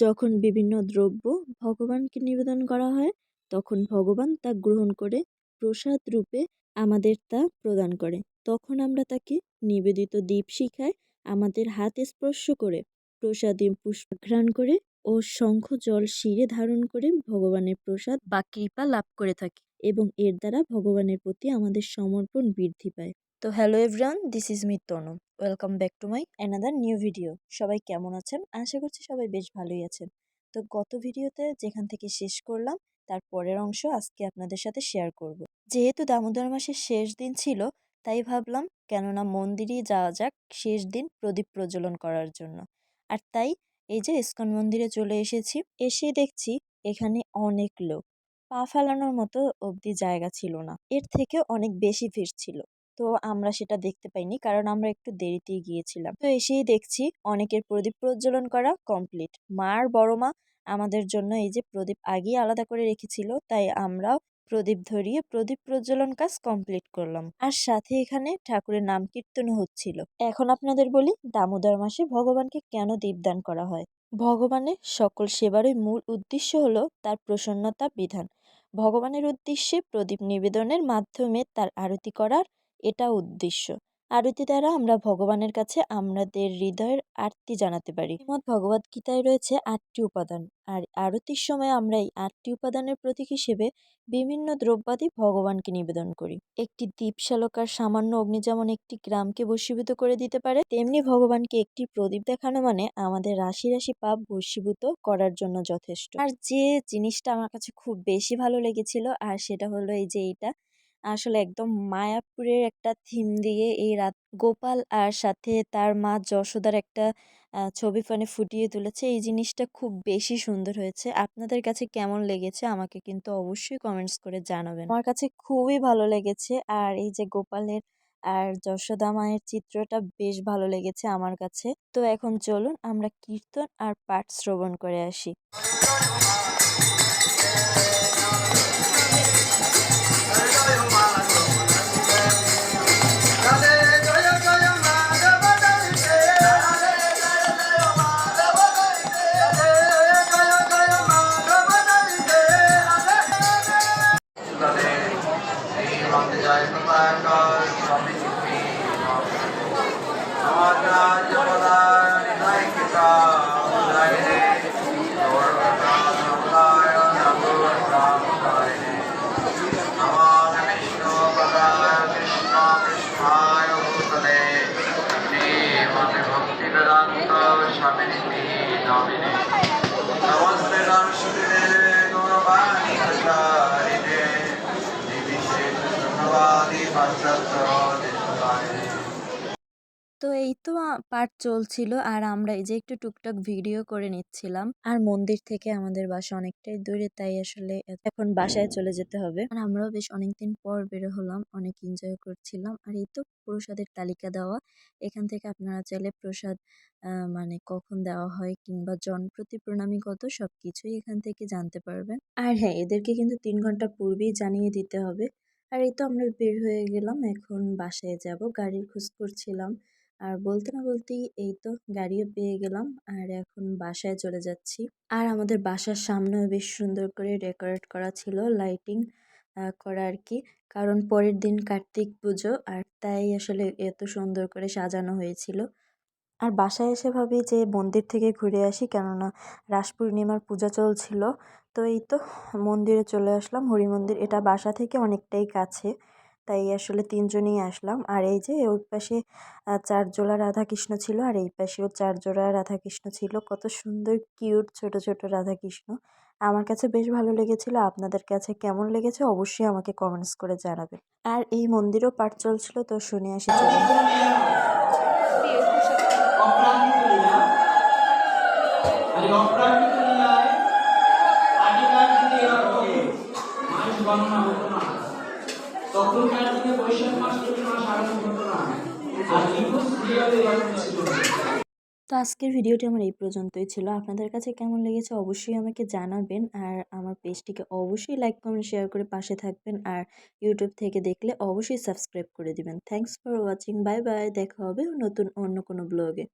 যখন বিভিন্ন দ্রব্য ভগবানকে নিবেদন করা হয়, তখন ভগবান তা গ্রহণ করে প্রসাদ রূপে আমাদের তা প্রদান করে। তখন আমরা তাকে নিবেদিত দীপশিখায় আমাদের হাতে স্পর্শ করে প্রসাদে পুষ্পঘ্রাণ করে ও শঙ্খ জল শিরে ধারণ করে ভগবানের প্রসাদ বা কৃপা লাভ করে থাকি এবং এর দ্বারা ভগবানের প্রতি আমাদের সমর্পণ বৃদ্ধি পায়। তো hello everyone, this is me Tanu. Welcome back to my another new video. সবাই কেমন আছেন? আশা করছি সবাই বেশ ভালোই আছেন। তো গত ভিডিওতে যেখান থেকে শেষ করলাম তার পরের অংশ আজকে আপনাদের সাথে শেয়ার করব। যেহেতু দামোদর মাসের শেষ দিন ছিল, তাই ভাবলাম কেননা মন্দিরেই যাওয়া যাক শেষ দিন প্রদীপ প্রজ্বলন করার জন্য। আর তাই এই যে ইস্কন মন্দিরে চলে এসেছি। এসেই দেখছি এখানে অনেক লোক, পা ফেলানোর মতো অবধি জায়গা ছিল না, এর থেকে অনেক বেশি ভিড় ছিল। তো আমরা সেটা দেখতে পাইনি, কারণ আমরা একটু দেরিতেই গিয়েছিলাম। তো এসেই দেখছি অনেকের প্রদীপ প্রজ্বলন করা কমপ্লিট। মা আর বড় মা আমাদের জন্য এই যে প্রদীপ আগেই আলাদা করে রেখেছিল, তাই আমরাও প্রদীপ ধরিয়ে প্রদীপ প্রজ্বলন কাজ কমপ্লিট করলাম। আর সাথে এখানে ঠাকুরের নাম কীর্তনও হচ্ছিল। এখন আপনাদের বলি, দামোদর মাসে ভগবানকে কেন দীপদান করা হয়। ভগবানের সকল সেবারই মূল উদ্দেশ্য হলো তার প্রসন্নতা বিধান। ভগবানের উদ্দেশ্যে প্রদীপ নিবেদনের মাধ্যমে তার আরতি করার এটা উদ্দেশ্য। আরতি দ্বারা আমরা ভগবানের কাছে আমাদের হৃদয়ের আরতি জানাতে পারি। শ্রীমদ্ ভগবদ গীতায় রয়েছে 8টি উপাদান, আর আরতির সময় আমরা এই 8টি উপাদানের প্রতীক হিসেবে বিভিন্ন দ্রব্যাদি ভগবানকে নিবেদন করি। একটি দীপশালকার সামান্য অগ্নি যেমন একটি গ্রামকে বশীভূত করে দিতে পারে, তেমনি ভগবানকে একটি প্রদীপ দেখানো মানে আমাদের রাশি রাশি পাপ বশীভূত করার জন্য যথেষ্ট। আর যে জিনিসটা আমার কাছে খুব বেশি ভালো লেগেছিল, আর সেটা হলো এই যে এইটা আসলে একদম মায়াপুরের একটা থিম দিয়ে এই রাত গোপাল আর সাথে তার মা যশোদার একটা ছবি ফুটিয়ে তুলেছে। এই জিনিসটা খুব বেশি সুন্দর হয়েছে। আপনাদের কাছে কেমন লেগেছে আমাকে কিন্তু অবশ্যই কমেন্টস করে জানাবেন। আমার কাছে খুবই ভালো লেগেছে, আর এই যে গোপালের আর যশোদা মায়ের চিত্রটা বেশ ভালো লেগেছে আমার কাছে। তো এখন চলুন আমরা কীর্তন আর পাঠ শ্রবণ করে আসি। তো এই তো পাঠ চলছিল, আর আমরা এই যে একটু টুকটাক ভিডিও করে নিচ্ছিলাম। আর মন্দির থেকে আমাদের বাসা অনেকটাই দূরে, তাই আসলে এখন বাসায় চলে যেতে হবে। আর আমরাও বেশ অনেকদিন পর বেরো হলাম, অনেক এনজয় করছিলাম। আর এই তো প্রসাদের তালিকা দেওয়া, এখান থেকে আপনারা চাইলে প্রসাদ মানে কখন দেওয়া হয় কিংবা জনপ্রতি প্রণামী কত সবকিছুই এখান থেকে জানতে পারবেন। আর হ্যাঁ, এদেরকে কিন্তু 3 ঘন্টা পূর্বেই জানিয়ে দিতে হবে। আর এই তো আমরা বের হয়ে গেলাম, এখন বাসায় যাব। গাড়ির খোঁজ করছিলাম, আর বলতে না বলতেই এই তো গাড়িও পেয়ে গেলাম, আর এখন বাসায় চলে যাচ্ছি। আর আমাদের বাসার সামনেও বেশ সুন্দর করে ডেকোরেট করা ছিল, লাইটিং করা আর কি, কারণ পরের দিন কার্তিক পুজো, আর তাই আসলে এত সুন্দর করে সাজানো হয়েছিল। আর বাসায় এসে ভাবি যে মন্দির থেকে ঘুরে আসি, কেননা রাস পূর্ণিমার পূজা চলছিল। তো এই তো মন্দিরে চলে আসলাম, হরি মন্দির। এটা বাসা থেকে অনেকটাই কাছে, তাই আসলে 3 জনই আসলাম। আর এই যে ওই পাশে 4 জোড়া রাধাকৃষ্ণ ছিল, আর এই পাশেও 4 জোড়া রাধাকৃষ্ণ ছিল। কত সুন্দর কিউট ছোট ছোট রাধাকৃষ্ণ। আমার কাছে বেশ ভালো লেগেছিল। আপনাদের কাছে কেমন লেগেছে অবশ্যই আমাকে কমেন্টস করে জানাবেন। আর এই মন্দিরেও পাঠ চলছিল, তো শুনে আসি চলুন। তখনকার দিনে বৈশাখ মাস থেকে মাস আরম্ভ হতো না, আর তো আজকের ভিডিওটি আমার এই পর্যন্তই ছিল। আপনাদের কাছে কেমন লেগেছে অবশ্যই আমাকে জানাবেন, আর আমার পেজটিকে অবশ্যই লাইক কমেন্ট শেয়ার করে পাশে থাকবেন, আর ইউটিউব থেকে দেখলে অবশ্যই সাবস্ক্রাইব করে দিবেন। Thanks for watching, bye bye. দেখা হবে নতুন অন্য কোনো ব্লগে।